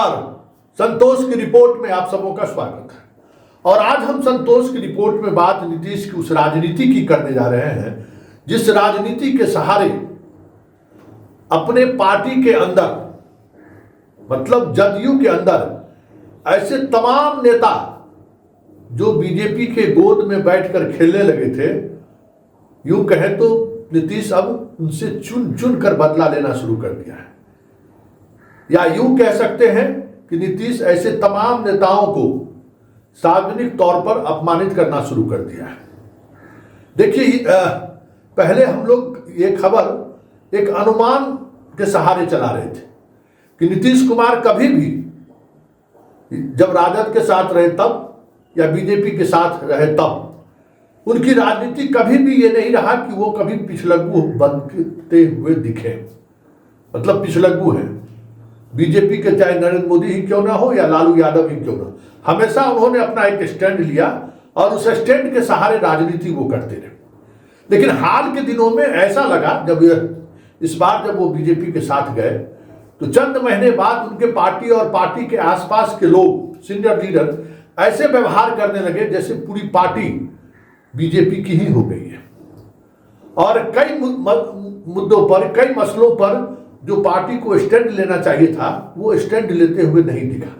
नमस्कार, संतोष की रिपोर्ट में आप सबों का स्वागत है। और आज हम संतोष की रिपोर्ट में बात नीतीश की उस राजनीति की करने जा रहे हैं जिस राजनीति के सहारे अपने पार्टी के अंदर, मतलब जदयू के अंदर ऐसे तमाम नेता जो बीजेपी के गोद में बैठकर खेलने लगे थे, यूं कहें तो नीतीश अब उनसे चुन चुन कर बदला लेना शुरू कर दिया है। या यूं कह सकते हैं कि नीतीश ऐसे तमाम नेताओं को सार्वजनिक तौर पर अपमानित करना शुरू कर दिया है। देखिए, पहले हम लोग ये खबर एक अनुमान के सहारे चला रहे थे कि नीतीश कुमार कभी भी जब राजद के साथ रहे तब या बीजेपी के साथ रहे तब उनकी राजनीति कभी भी ये नहीं रहा कि वो कभी पिछलग्गू बनते हुए दिखे। मतलब पिछलग्गू है, बीजेपी के चाहे नरेंद्र मोदी ही क्यों ना हो या लालू यादव ही क्यों ना, हमेशा उन्होंने अपना एक स्टैंड लिया और उस स्टैंड के सहारे राजनीति वो करते रहे। लेकिन हाल के दिनों में ऐसा लगा, जब इस बार जब वो बीजेपी के साथ गए तो चंद महीने बाद उनके पार्टी और पार्टी के आसपास के लोग, सीनियर लीडर ऐसे व्यवहार करने लगे जैसे पूरी पार्टी बीजेपी की ही हो गई है। और कई मुद्दों पर, कई मसलों पर जो पार्टी को स्टैंड लेना चाहिए था वो स्टैंड लेते हुए नहीं दिखा।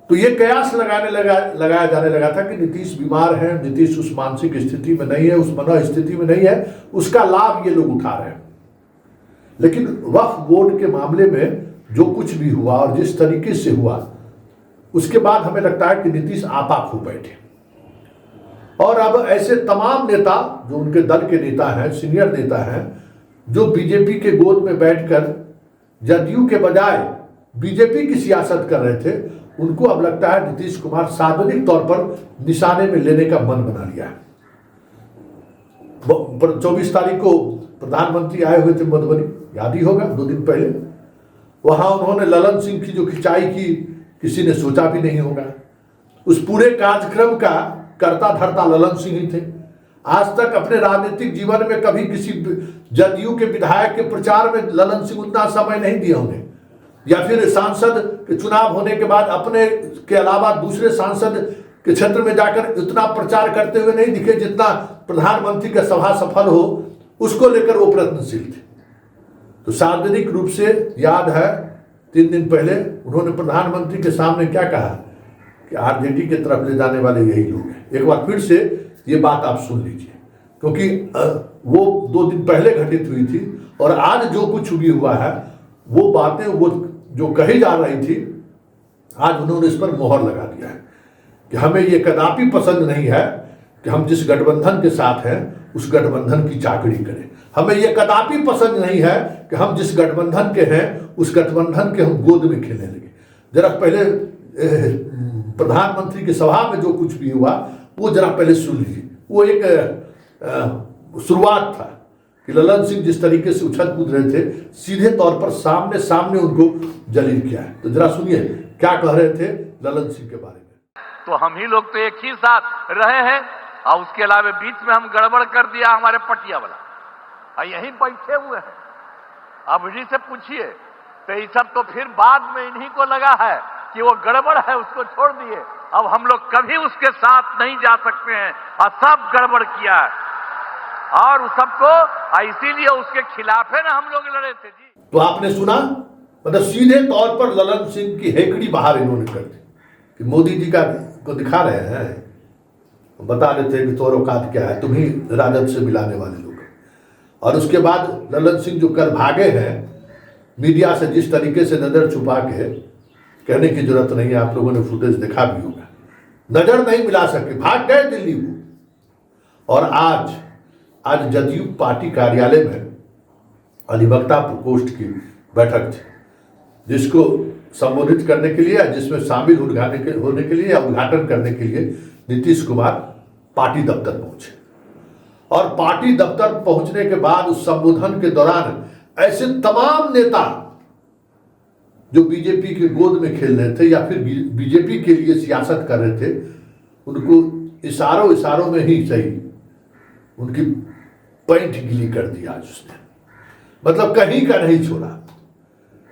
तो ये कयास लगाया जाने लगा था कि नीतीश बीमार है, नीतीश उस मानसिक स्थिति में नहीं है, उस मनोस्थिति स्थिति में नहीं है, उसका लाभ ये लोग उठा रहे हैं। लेकिन वक्फ बोर्ड के मामले में जो कुछ भी हुआ और जिस तरीके से हुआ, उसके बाद हमें लगता है कि नीतीश आपा खो बैठे। और अब ऐसे तमाम नेता जो उनके दल के नेता हैं, सीनियर नेता हैं, जो बीजेपी के गोद में बैठकर जदयू के बजाय बीजेपी की सियासत कर रहे थे, उनको अब लगता है नीतीश कुमार सार्वजनिक तौर पर निशाने में लेने का मन बना लिया है। 24 तारीख को प्रधानमंत्री आए हुए थे मधुबनी, याद ही होगा, 2 दिन पहले। वहां उन्होंने ललन सिंह की जो खिंचाई की, किसी ने सोचा भी नहीं होगा। उस पूरे कार्यक्रम का कर्ता धर्ता ललन सिंह ही थे। आज तक अपने राजनीतिक जीवन में कभी किसी जदयू के विधायक के प्रचार में ललन सिंह उतना समय नहीं दिया उन्हें, या फिर सांसद के चुनाव होने के बाद अपने के अलावा दूसरे सांसद के क्षेत्र में जाकर इतना प्रचार करते हुए नहीं दिखे जितना प्रधानमंत्री का सभा सफल हो उसको लेकर वो प्रयत्नशील थे। तो सार्वजनिक रूप से याद है 3 दिन पहले उन्होंने प्रधानमंत्री के सामने क्या कहा कि आरजेडी की तरफ ले जाने वाले यही लोग हैं। एक बार फिर से ये बात आप सुन लीजिए, क्योंकि वो 2 दिन पहले घटित हुई थी और आज जो कुछ भी हुआ है वो बातें वो जो कही जा रही थी, आज उन्होंने इस पर मोहर लगा दिया है कि हमें ये कदापि पसंद नहीं है कि हम जिस गठबंधन के साथ हैं उस गठबंधन की चाकरी करें। हमें ये कदापि पसंद नहीं है कि हम जिस गठबंधन के हैं उस गठबंधन के हम गोद में खेलने लगे। जरा पहले प्रधानमंत्री की सभा में जो कुछ भी हुआ वो जरा पहले सुन लीजिए। वो एक शुरुआत था कि ललन सिंह जिस तरीके से उछल कूद रहे थे, सीधे तौर पर सामने उनको जलील किया है। तो जरा सुनिए क्या कह रहे थे ललन सिंह के बारे में। तो हम ही लोग तो एक ही साथ रहे हैं और उसके अलावा बीच में हम गड़बड़ कर दिया हमारे पटिया वाला, और यहीं बैठे हुए हैं। अब इन्हीं से पूछिए तो ये सब तो फिर बाद में इन्हीं को लगा है कि वो गड़बड़ है, उसको छोड़ दिए। अब हम लोग कभी उसके साथ नहीं जा सकते हैं और सब गड़बड़ किया है और उस सबको, इसीलिए उसके खिलाफ है ना हम लोग लड़े थे जी। तो आपने सुना, मतलब सीधे तौर पर ललन सिंह की हेकड़ी बाहर इन्होंने कर दी कि मोदी जी का को दिखा रहे हैं, बता रहे थे कि तोर औकात क्या है, तुम ही राजद से मिलाने वाले लोग। और उसके बाद ललन सिंह जो कर भागे हैं मीडिया से, जिस तरीके से नजर छुपा के, कहने की जरूरत नहीं है, आप लोगों ने फुटेज देखा भी होगा, नजर नहीं मिला सके, भाग गए दिल्ली वो। और आज जदयू पार्टी कार्यालय में अधिवक्ता प्रकोष्ठ की बैठक थी, जिसको संबोधित करने के लिए, जिसमें शामिल होने के लिए या उद्घाटन करने के लिए नीतीश कुमार पार्टी दफ्तर पहुंचे। और पार्टी दफ्तर पहुंचने के बाद उस संबोधन के दौरान ऐसे तमाम नेता जो बीजेपी के गोद में खेल रहे थे या फिर बीजेपी के लिए सियासत कर रहे थे, उनको इशारों में ही सही उनकी पैंट गिली कर दी आज उसने। मतलब कहीं का नहीं छोड़ा।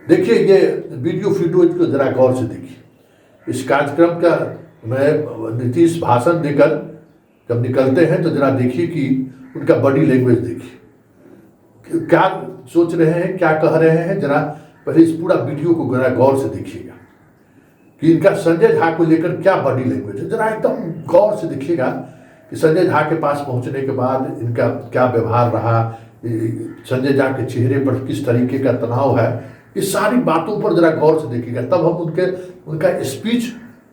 देखिए ये वीडियो फुटेज को जरा गौर से देखिए। इस कार्यक्रम का मैं नीतीश भाषण देकर जब निकलते हैं तो जरा देखिए कि उनका बॉडी लैंग्वेज देखिए, क्या सोच रहे हैं, क्या कह रहे हैं। जरा पहले इस पूरा वीडियो को जरा गौर से देखिएगा कि इनका संजय झा को लेकर क्या बॉडी लैंग्वेज है। जरा एकदम गौर से देखिएगा कि संजय झा के पास पहुंचने के बाद इनका क्या व्यवहार रहा, संजय झा के चेहरे पर किस तरीके का तनाव है, इस सारी बातों पर जरा गौर से देखिएगा। तब हम उनका स्पीच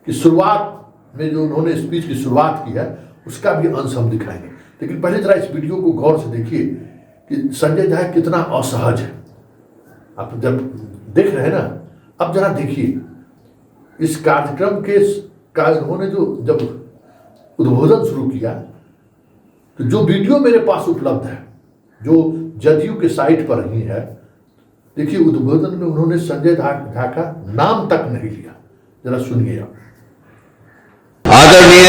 की शुरुआत में जो उन्होंने स्पीच की शुरुआत की है उसका भी अंश हम दिखाएंगे। लेकिन पहले जरा इस वीडियो को गौर से देखिए कि संजय झा कितना असहज है। आप जब देख रहे हैं ना, अब जरा देखिए इस कार्यक्रम का उन्होंने जब उद्बोधन शुरू किया तो जो वीडियो मेरे पास उपलब्ध है, जो जदयू के साइट पर ही है, देखिए उद्बोधन में उन्होंने संजय झा का नाम तक नहीं लिया। जरा सुनिए आप। आदरणीय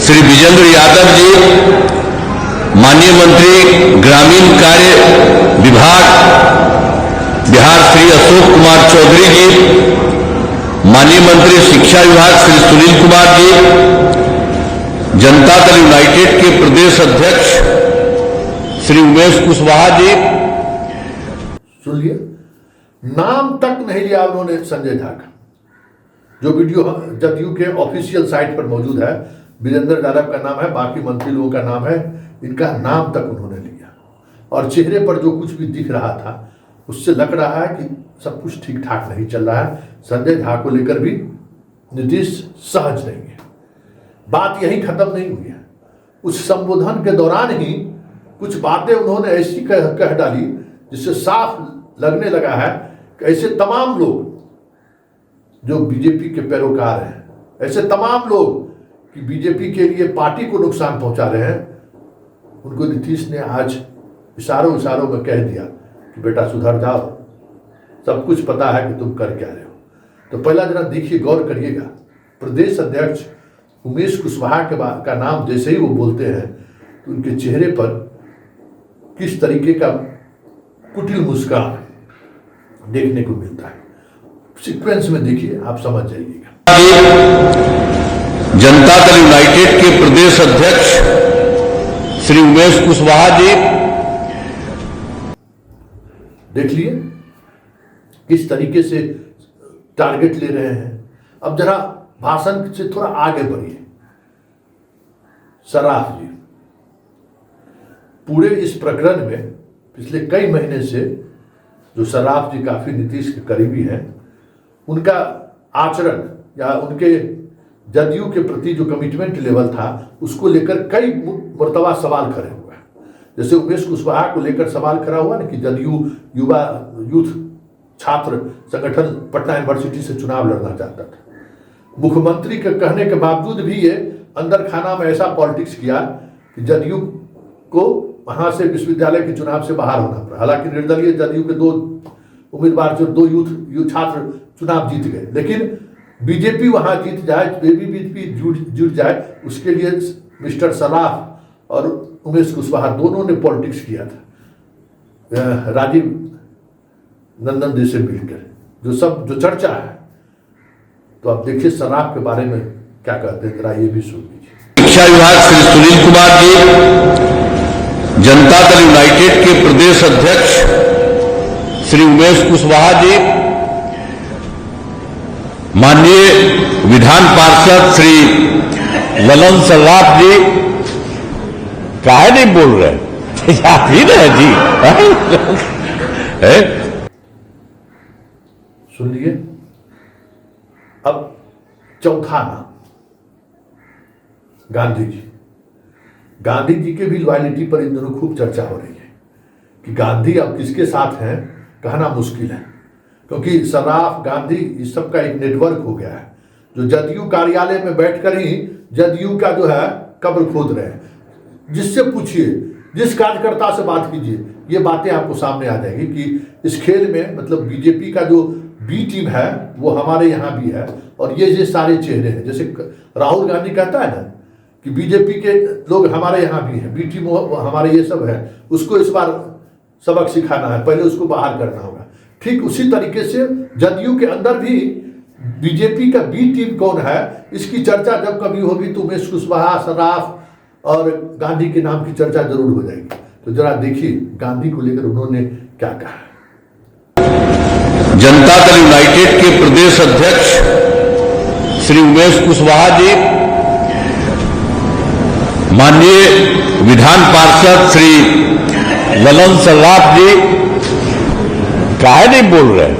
श्री विजेंद्र यादव जी, माननीय मंत्री ग्रामीण कार्य विभाग बिहार श्री अशोक कुमार चौधरी जी, माननीय मंत्री शिक्षा विभाग श्री सुनील कुमार जी, जनता दल यूनाइटेड के प्रदेश अध्यक्ष श्री उमेश कुशवाहा जी। सुन लिया, नाम तक नहीं लिया उन्होंने संजय झा का। जो वीडियो जदयू के ऑफिशियल साइट पर मौजूद है, विजेंद्र यादव का नाम है, बाकी मंत्री लोगों का नाम है, इनका नाम तक उन्होंने लिया। और चेहरे पर जो कुछ भी दिख रहा था उससे लग रहा है कि सब कुछ ठीक ठाक नहीं चल रहा है। संजय झा को लेकर भी नीतीश सहज नहीं है। बात यही खत्म नहीं हुई है। उस संबोधन के दौरान ही कुछ बातें उन्होंने ऐसी कह डाली जिससे साफ लगने लगा है कि ऐसे तमाम लोग जो बीजेपी के पैरोकार हैं, ऐसे तमाम लोग कि बीजेपी के लिए पार्टी को नुकसान पहुंचा रहे हैं, उनको नीतीश ने आज इशारों इशारों में कह दिया कि बेटा सुधर जाओ, सब कुछ पता है कि तुम कर क्या रहे हो। तो पहला जरा देखिए, गौर करिएगा, प्रदेश अध्यक्ष उमेश कुशवाहा का नाम जैसे ही वो बोलते हैं तो उनके चेहरे पर किस तरीके का कुटिल मुस्कान देखने को मिलता है। सीक्वेंस में देखिए, आप समझ जाइएगा। जनता दल यूनाइटेड के प्रदेश अध्यक्ष श्री उमेश कुशवाहा जी, देख लिए किस तरीके से टारगेट ले रहे हैं। अब जरा भाषण से थोड़ा आगे बढ़िए। सराफ जी, पूरे इस प्रकरण में पिछले कई महीने से जो सराफ जी काफी नीतीश के करीबी हैं, उनका आचरण या उनके जदयू के प्रति जो कमिटमेंट लेवल था उसको लेकर कई मर्तबा सवाल खड़े हुए हैं। जैसे उमेश कुशवाहा को लेकर सवाल खड़ा हुआ ना कि जदयू यूथ छात्र संगठन पटना यूनिवर्सिटी से चुनाव लड़ना चाहता था। मुख्यमंत्री के कहने के बावजूद भी ये अंदर खाना में ऐसा पॉलिटिक्स किया कि जदयू को वहां से विश्वविद्यालय के चुनाव से बाहर होना पड़ा। हालांकि निर्दलीय जदयू के 2 उम्मीदवार जो 2 यूथ छात्र चुनाव जीत गए, लेकिन बीजेपी वहां जीत जाए, बीजेपी जुट जाए, उसके लिए मिस्टर सराफ और उमेश कुशवाहा दोनों ने पॉलिटिक्स किया था राजीव नंदन जी से मिलकर, जो चर्चा है। तो आप देखिए सराफ के बारे में क्या कहते हैं, जरा ये भी सुन लीजिए। शिक्षा विभाग श्री सुनील कुमार जी, जनता दल यूनाइटेड के प्रदेश अध्यक्ष श्री उमेश कुशवाहा जी, माननीय विधान पार्षद श्री ललन सर्राफ जी, काहे नहीं बोल रहे, आप ही रहे जी है? सुन लिए। अब चौथा नाम गांधी जी के भी लॉयलिटी पर इन दिनों खूब चर्चा हो रही है कि गांधी अब किसके साथ हैं कहना मुश्किल है, क्योंकि सराफ गांधी इस सब का एक नेटवर्क हो गया है जो जदयू कार्यालय में बैठकर ही जदयू का जो है कब्र खोद रहे हैं। जिससे पूछिए, जिस कार्यकर्ता से बात कीजिए, ये बातें आपको सामने आ जाएगी कि इस खेल में मतलब बीजेपी का जो बी टीम है वो हमारे यहाँ भी है और ये सारे चेहरे हैं। जैसे राहुल गांधी कहता है ना कि बीजेपी के लोग हमारे यहाँ भी हैं, बी टीम हमारे ये सब है, उसको इस बार सबक सिखाना है, पहले उसको बाहर करना होगा। ठीक उसी तरीके से जदयू के अंदर भी बीजेपी का बी टीम कौन है, इसकी चर्चा जब कभी होगी तो उमेश कुशवाहा, सर्राफ और गांधी के नाम की चर्चा जरूर हो जाएगी। तो जरा देखिए गांधी को लेकर उन्होंने क्या कहा। जनता दल यूनाइटेड के प्रदेश अध्यक्ष श्री उमेश कुशवाहा जी, माननीय विधान पार्षद श्री ललन सर्राफ जी, काहे नहीं बोल रहे,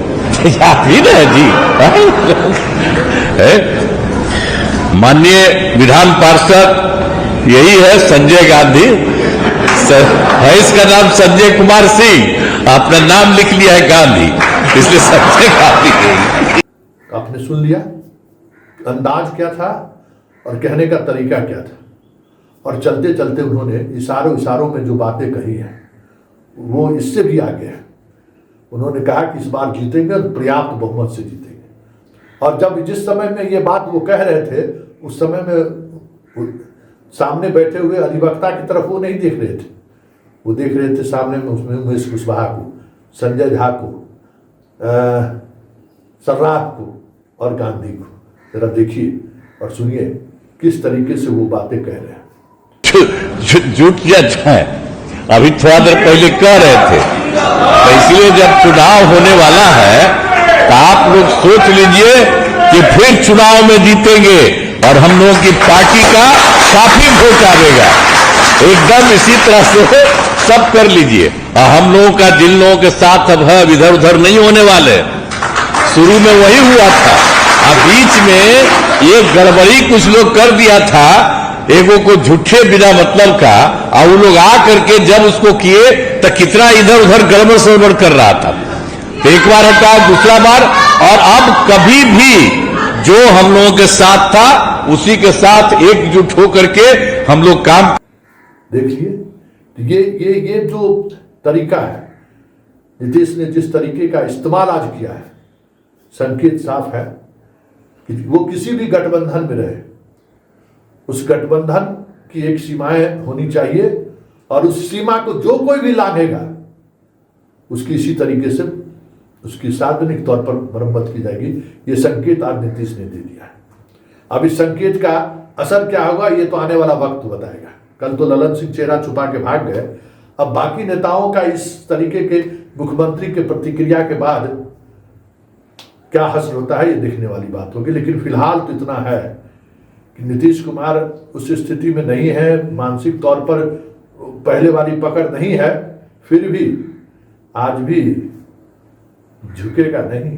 आप ही रहे जी। माननीय विधान पार्षद यही है संजय गांधी, है इसका नाम संजय कुमार सिंह, अपना नाम लिख लिया है गांधी, इसलिए संजय गांधी। आपने सुन लिया अंदाज क्या था और कहने का तरीका क्या था, और चलते चलते उन्होंने इशारों में जो बातें कही हैं वो इससे भी आगे है। उन्होंने कहा कि इस बार जीतेंगे और पर्याप्त बहुमत से जीतेंगे। और जब जिस समय में ये बात वो कह रहे थे उस समय में सामने बैठे हुए अधिवक्ता की तरफ वो नहीं देख रहे थे, वो देख रहे थे सामने में उसमें उमेश कुशवाहा को, संजय झा को, सर्राफ को और गांधी को। जरा देखिए और सुनिए किस तरीके से वो बातें कह रहे हैं। जुट जाए, अभी थोड़ा देर पहले कह रहे थे, तो इसलिए जब चुनाव होने वाला है तो आप लोग सोच लीजिए कि फिर चुनाव में जीतेंगे और हम लोगों की पार्टी का काफी वोट आएगा। एकदम इसी तरह से सब कर लीजिए। और हम लोगों का जिन लोगों के साथ अब है इधर उधर नहीं होने वाले, शुरू में वही हुआ था, अब बीच में ये गड़बड़ी कुछ लोग कर दिया था, एगो को झूठे बिना मतलब का, और वो लोग आ करके जब उसको किए तो कितना इधर उधर गड़बड़ सड़बड़ कर रहा था। तो एक बार हटा, दूसरा बार, और अब कभी भी जो हम लोगों के साथ था उसी के साथ एकजुट होकर के हम लोग काम। देखिए ये जो तरीका है नीतीश ने जिस तरीके का इस्तेमाल आज किया है, संकेत साफ है कि वो किसी भी गठबंधन में रहे, उस गठबंधन की एक सीमाएं होनी चाहिए और उस सीमा को जो कोई भी लांघेगा उसकी इसी तरीके से उसकी सार्वजनिक तौर पर मरम्मत की जाएगी। ये संकेत आज नीतीश ने दे दिया है। अब इस संकेत का असर क्या होगा ये तो आने वाला वक्त बताएगा। कल तो ललन सिंह चेहरा छुपा के भाग गए, अब बाकी नेताओं का इस तरीके के मुख्यमंत्री के प्रतिक्रिया के बाद क्या हश्र होता है ये देखने वाली बात होगी। लेकिन फिलहाल तो इतना है कि नीतीश कुमार उस स्थिति में नहीं है, मानसिक तौर पर पहले वाली पकड़ नहीं है, फिर भी आज भी झुकेगा नहीं।